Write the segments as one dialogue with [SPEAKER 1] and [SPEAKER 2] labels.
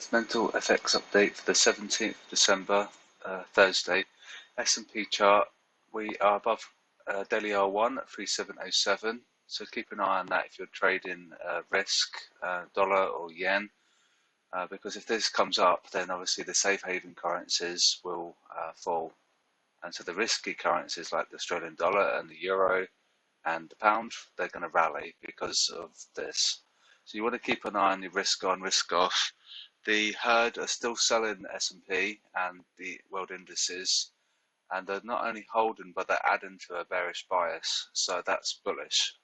[SPEAKER 1] Sentimental FX update for the 17th of December, Thursday. S&P chart, we are above daily R1 at 3707, so keep an eye on that if you're trading risk, dollar or yen, because if this comes up, then obviously the safe haven currencies will fall, and so the risky currencies like the Australian dollar and the euro and the pound, they're going to rally because of this. So you want to keep an eye on your risk on, risk off. The herd are still selling the S&P and the world indices, and they're not only holding, but they're adding to a bearish bias, so that's bullish.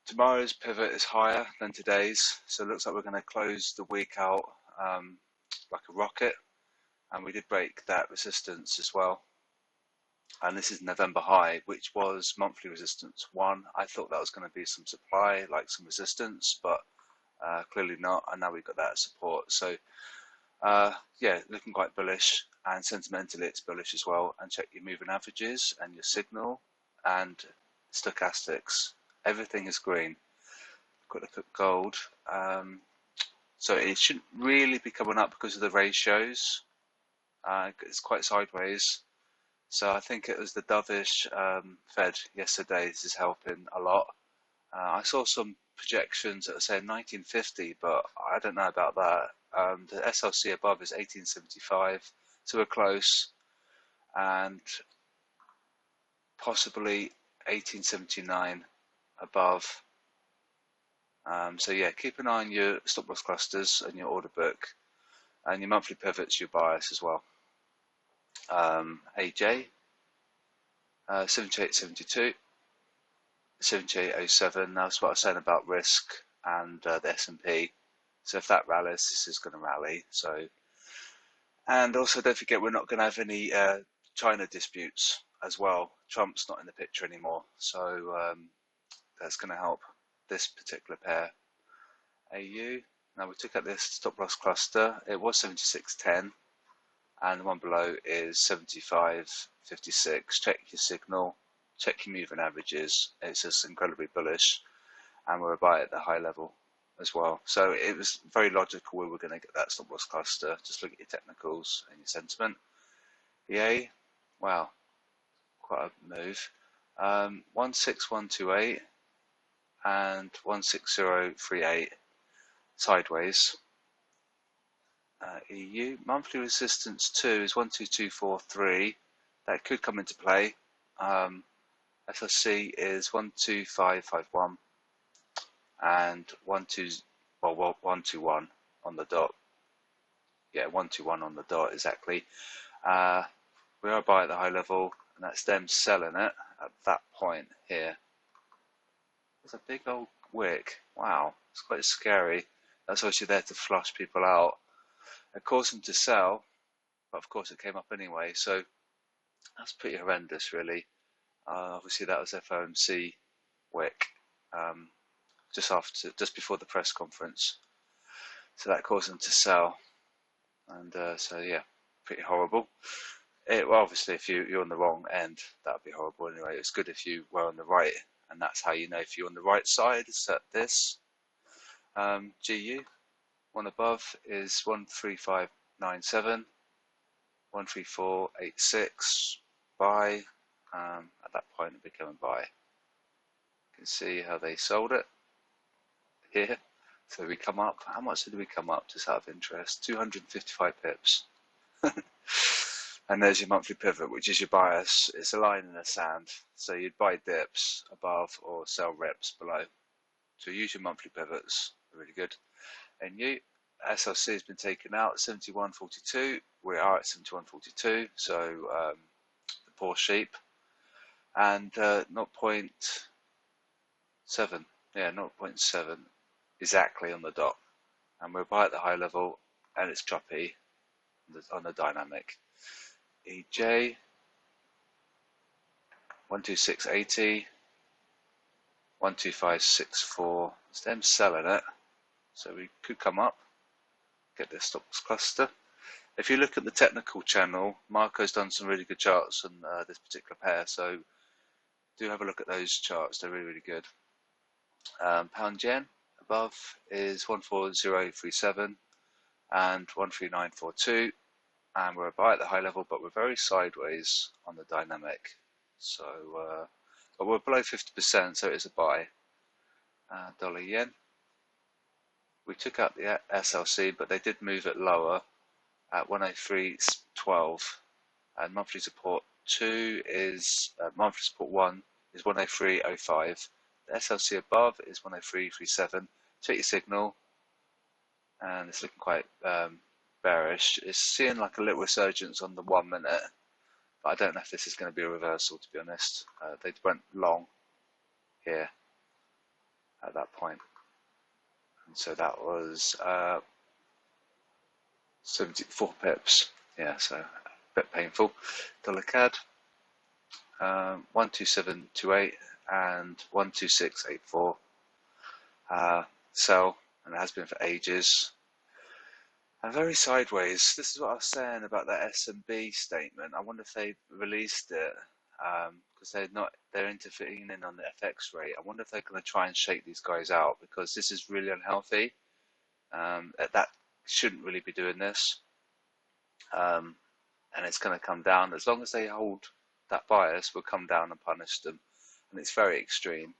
[SPEAKER 1] Tomorrow's pivot is higher than today's, so it looks like we're going to close the week out like a rocket, and we did break that resistance as well. And this is November high, which was monthly resistance 1. I thought that was going to be some supply, like some resistance, but clearly not, and now we've got that support. So yeah, looking quite bullish, and sentimentally it's bullish as well. And check your moving averages and your signal and stochastics. Everything is green. Quick look at gold. So it shouldn't really be coming up because of the ratios. It's quite sideways. So I think it was the dovish Fed yesterday. This is helping a lot. I saw some projections that are saying 1950, but I don't know about that. The SLC above is 1875, so we're close, and possibly 1879 above. So yeah, keep an eye on your stop loss clusters and your order book, and your monthly pivots, your bias as well. AJ 7872. 7807. That's what I was saying about risk and the S&P. So if that rallies, this is going to rally. So, and also don't forget, we're not going to have any China disputes as well. Trump's not in the picture anymore, so that's going to help this particular pair. AU. Now we took out this stop loss cluster. It was 7610, and the one below is 7556. Check your signal. Check your moving averages. It's just incredibly bullish, and we're a buy at the high level as well. So it was very logical we were going to get that stop loss cluster. Just look at your technicals and your sentiment. EA, wow, quite a move. 16128 and 16038 sideways. EU monthly resistance 2 is 12243. That could come into play. SLC is 12551 and 121 on the dot. Yeah, 121 on the dot exactly. We are buying at the high level, and that's them selling it at that point here. There's a big old wick. Wow, it's quite scary. That's obviously there to flush people out. It caused them to sell, but of course it came up anyway. So that's pretty horrendous, really. Obviously that was FOMC wick just before the press conference, so that caused them to sell, and so yeah, pretty horrible. Well, obviously if you're on the wrong end, that would be horrible anyway. It's good if you were on the right, and that's how you know if you're on the right side. It's at this. GU one above is 13597, 13486 buy. At that point it became a buy. You can see how they sold it here. So we come up, how much did we come up, just out of interest? 255 pips. And there's your monthly pivot, which is your bias. It's a line in the sand, so you'd buy dips above or sell rips below. So use your monthly pivots, they're really good. And you, SLC has been taken out, 71.42. We are at 71.42, so the poor sheep. And 0.7, yeah, 0.7 exactly on the dot. And we're buy at the high level, and it's choppy on the dynamic. EJ 12680, 12564. It's them selling it, so we could come up, get this stocks cluster. If you look at the technical channel, Marco's done some really good charts on this particular pair, so do have a look at those charts. They're really, really good. Pound yen above is 14037, and 13942, and we're a buy at the high level, but we're very sideways on the dynamic. So, but we're below 50%, so it's a buy. Dollar yen. We took out the SLC, but they did move it lower at 103.12. And monthly support 2 is monthly support 1 is 103.05. The SLC above is 103.37. Take your signal, and it's looking quite bearish. It's seeing like a little resurgence on the 1 minute, but I don't know if this is going to be a reversal, to be honest. They went long here at that point, and so that was 74 pips. Yeah, so a bit painful. Dollar CAD 12728 and 12684. Sell, and it has been for ages. And very sideways. This is what I was saying about that S&B statement. I wonder if they released it because they're intervening on the FX rate. I wonder if they're going to try and shake these guys out, because this is really unhealthy. That shouldn't really be doing this, and it's going to come down. As long as they hold that bias, we'll come down and punish them, and it's very extreme.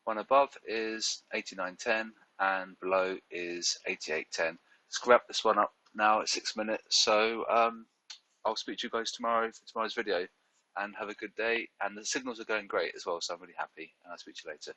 [SPEAKER 1] One above is 89.10 and below is 88.10. Let's wrap this one up now at 6 minutes. So I'll speak to you guys tomorrow for tomorrow's video, and have a good day. And the signals are going great as well, so I'm really happy, and I'll speak to you later.